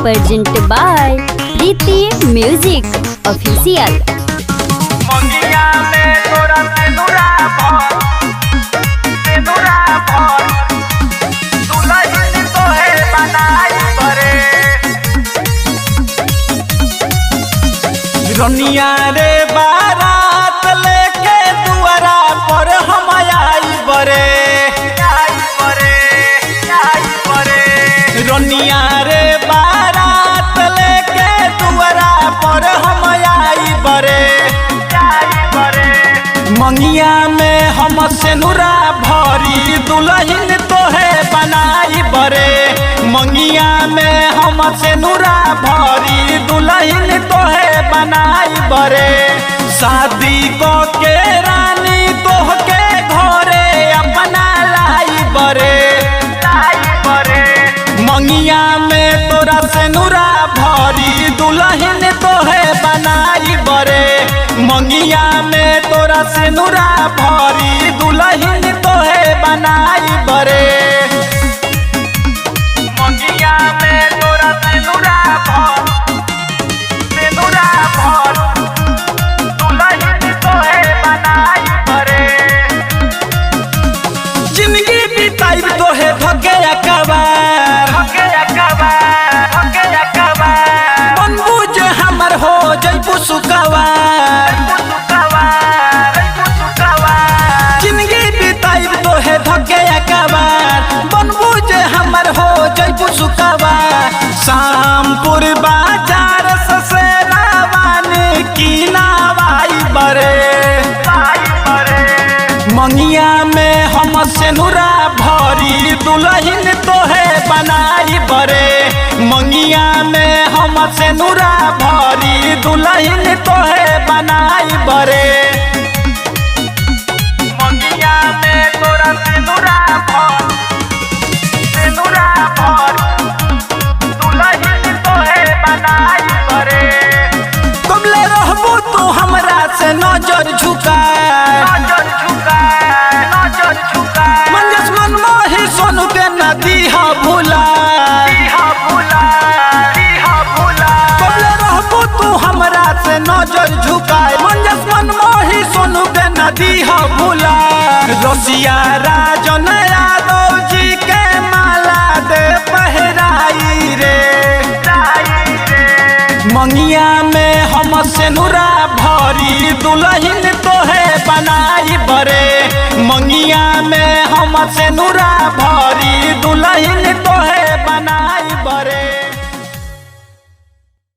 Present by Preeti music official. मंगिया में तोरा सिंदूरा भर दुल्हन तोहे बनाई बरे रनिया रे बारात लेके दुआरा पर हम आई बरे रनिया रे बारात लेके दुआरा पर हम आई बरे मंगिया में हम सिंदूरा भरी दुल्हन तोहे बनाई बरे मंगिया में हम सिंदूरा भरी दुल्हन तोहे बनाई बरे शादी को के रानी तोहके घरे अपना लाई बरे मंगिया में तोरा सिंदूरा भरी दुल्हन तोहे बनाई बरे मंगिया में तोरा सिंदूरा भरी दुल्हन तोहे बनाई बरे मंगिया में तोरा सिंदूरा भर दुल्हन तोहे बनाई बरे जिंदगी बिताई तोहे भगे अकबार बनबू जे हमर हो जैबू सुकवार जिंदगी बिताई तोहे भगे अकबार बनबू जे हमर हो जैबू सुकवार शामपुर बाजार से रावानी की नावाई बरे मंगिया में हम सिंदूरा भरी दुल्हन तोहे बनाई बरे मंगिया में हम सिंदूरा भरी दुल्हन तोहे बनाई बरे मंगिया में तोरा सिंदूरा भर दुल्हन तोहे बनाई बरे कबले रहबू तू हमरा से नजर झुका मंजस मनमोही सोनू के नदी हा भूला कबले रहबू तू हमरा से नजर झुकाए मंजस मनमोही सोनू के नदी हा भूला रसिया राजन यादव जी के माला दे पहराई रे मंगिया में हम सिंदूरा भरी दुल्हन तोहे बनाई बरे मंगिया में हम सिंदूरा भरी दुल्हन तोहे बनाई